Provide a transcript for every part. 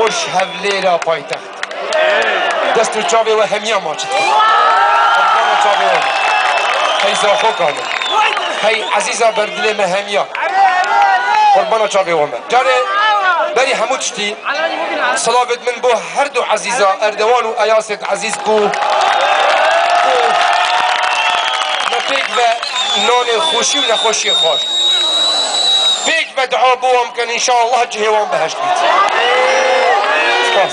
خوش هفلیرا پایتخت دست و چاوه و همیا ماچت قربان چاوه و هی زاخو کامل هی عزیزا بردل ما همیا قربان چاوه و جاره بری همو تشتی صلابت من بو هر دو عزیزا اردوان و ایاست عزیز کو نپیک و نان خوشی و نخوشی خوش پیک و دعا بوام کن انشاءالله جهوان بهشت بید سپاس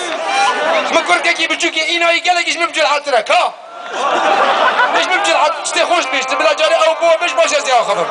مکر که بچو که اینایی گلگیش مبجل حترک ها بیش مبجل حت چتی خوش بیشت بلا جاری او بو بیش باش از یا خبر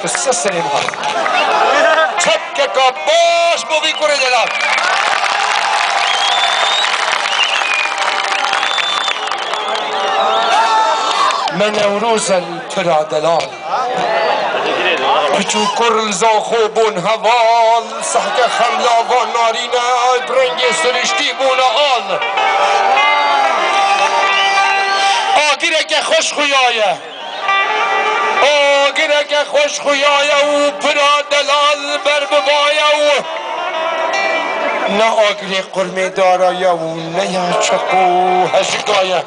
قصه سلیم ها چپ که باش بوی کنه جلال من نوروز ترا دلال بچو کرل زاخو بون هوال سحک خملا و نارینه برنگ سرشتی بون آل آگیره که خوش خویایه آگیره که خوش خویایه و پرا دلال بر ببایه و نه آگیره قرمه دارایه و نه یا چقو هشگایه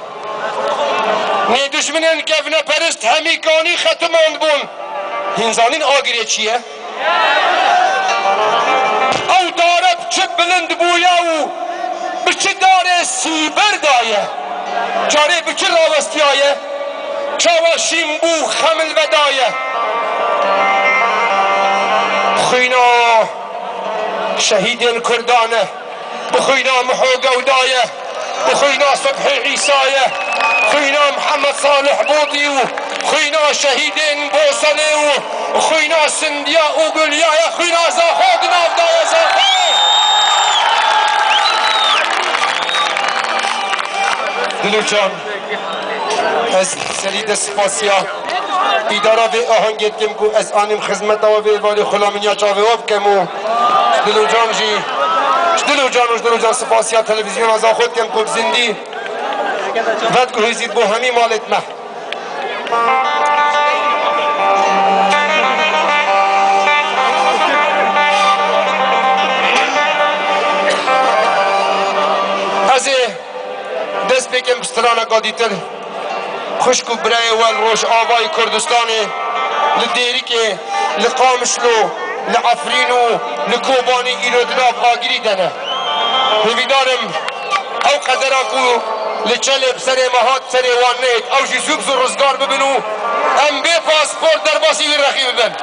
نه دشمنین کفنه پرست همیکانی ختماند بون هنزانین آگیره چیه؟ او داره چه بلند بویه و بچه داره سیبر دایه چاره بچه راوستی آیه چاوا شیمبو خمل ودایه خوینا شهیدین کردانه بخوینا محوگودایه بخوینا صبح عیسایه خوینا محمد صالح بودی و خوینا شهیدین بوسنه و خوینا سندیا و گلیایه خوینا زاخود نافدایه زاخود دلو جان از سرید سپاسیا ایدارا به آهنگید کم کو از آنیم خدمت و به والی خلامینیا چاواب کم و دلو جان جی دلو جان سپاسیا تلویزیون از خود کم کو زندی ود کو هزید بو همی مالت مه از دست بکم بسترانه قادیتر خوشکو برای ول روش آوای کردستانی لدیری که لقامشلو لعفرینو لکوبانی ایرودناب آگیری دنه نویدارم او قدراکو لچلب سر مهات سر وانیت او جی زوبز و رزگار ببنو ام بی پاسپورت در باسی وی رخی ببن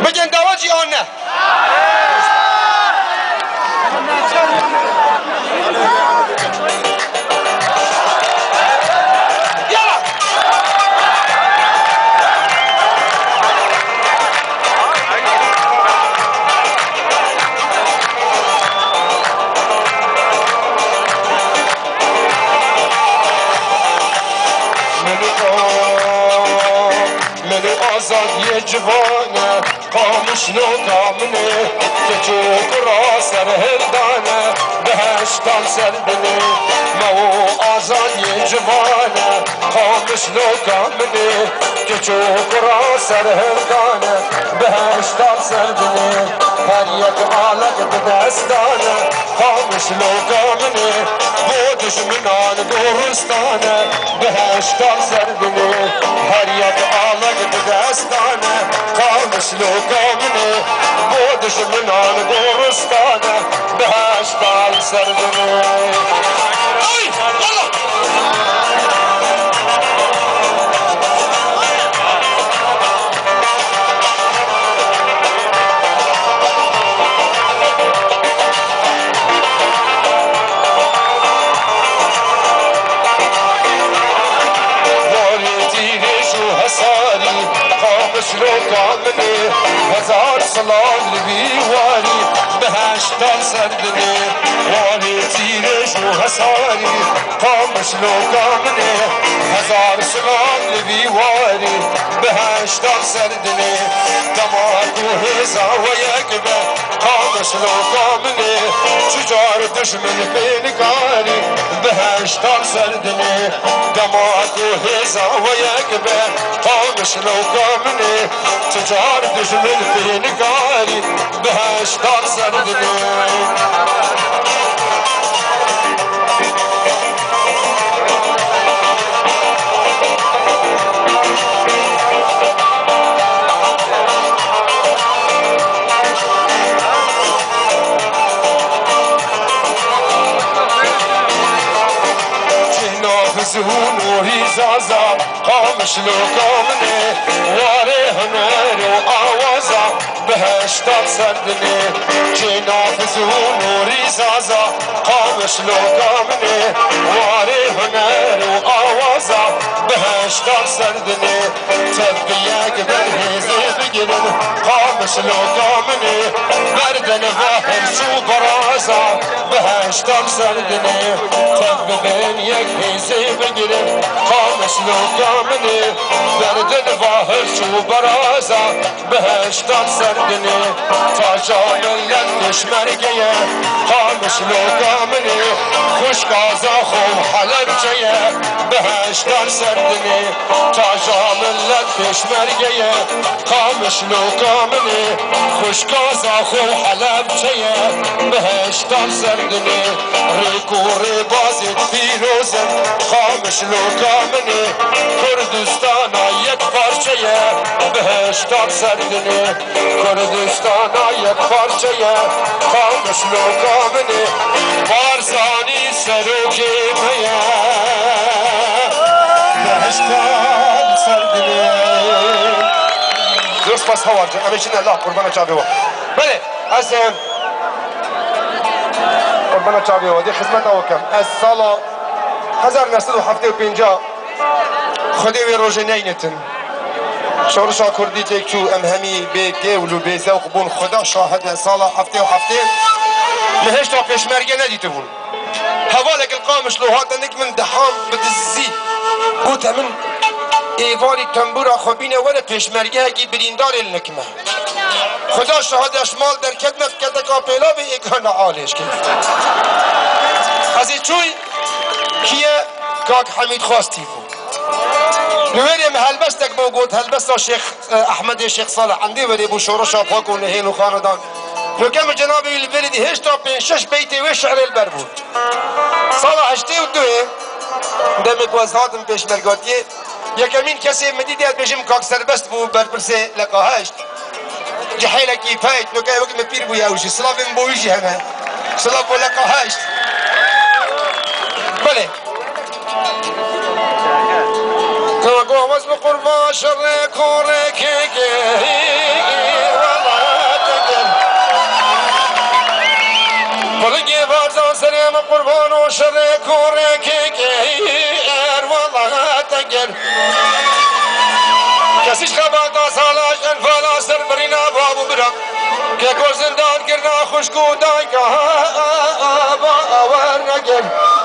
بگن دواجی آن نه آزادی جوانه قامش نوکامنه که چوک را سر هلدانه بهشتان سر دنه مو آزادی جوانه قامش نوکامنه که چوک را سر هلدانه بهشتان سر دنه هر یک آلک بدستانه قامش نوکامنه بو دشمنان گورستانه بهشتان سر دنه هر یک آلک بدستانه قامش نوکامنه بو دشمنان گورستانه بهشتان سر دنه شلو كامني هزار صلاة لبيواري بهشتان سردني واني تيرش وهساري قام شلو كامني هزار صلاة لبيواري بهشتان سردني دماغ وهزا ويكبه قام شلو كامني شجار دشمن بينكاري بهشتان سردني دماغ وهزا ويكبه قام شلو كامني تجار دشمن في نقاري بهشتان سردني زهون وهزازا قامش لو كامني واري هنر وآوازا بهشتان سردني جناف زهون وهزازا قامش لو كامني واري هنر وآوازا بهشتان سردني تبقيك بالهزي بقلن قامش لو كامني بردن ظاهر شو برازا بهشتان سردني تبقيك هزي بگیره خامش لوکامنه دردن واهر شو برازا بهشتان سردنه تا جانویت دشمرگه خامش لوکامنه خوشگازا خوب حلبچه بهشتان سردنه تا جانویت دشمرگه خامش لوکامنه خوشگازا خوب حلبچه بهشتان سردنه ریکو ریبازت فیروزم خامش لوکامنه کردستانا یک پارچه بهشتان سردنه کردستانا یک پارچه خامش لوکامنه بارزانی سروکی میا بهشتان سردنه درست پس هوا جان امیشین الله قربان چاوی و بله از قربان چاوی و دی خدمت اوکم از سالا 1975 خودی و روز نینتن شورشا کردی تکچو ام همی به گول و به ذوق بون خدا شاهد سال هفته و هفته لهش تا پیشمرگه ندیده بون حوالك القامش لو هات انك من دحام بدزي قوت من ایواری تنبورا خوبینه وره پیشمرگه هکی بریندار النکمه خدا شاهد اشمال در کدمت کدکا پیلا به ایگان عالش کیف از چوی کیه کاک حمید خواستی بود نویریم هلبستک بو گود هلبستا شیخ احمد شیخ صالح عندی وری بو شورشا پاک و نهیل و خاندان نو کم جنابی البلدی هشتا پین شش بیتی و شعر البر بود صالح هشتی و دوه دمک وزهاتم پیش مرگاتیه یکمین کسی مدیدیت بشم کاک سربست بو برپرسه لقا هشت جحیلکی پایت نو که وقت مپیر بو یاوشی سلافیم بویشی همه سلاف بو لقا هشت بله نگو وز بقربان شر کوره که والله تقل بلگی بارزان سریم قربان و شر کوره که والله تقل کسیش خباتا سالاش انفالا سر برینا بابو برم که گل زندان کرنا خوشگو دای که با آور نگل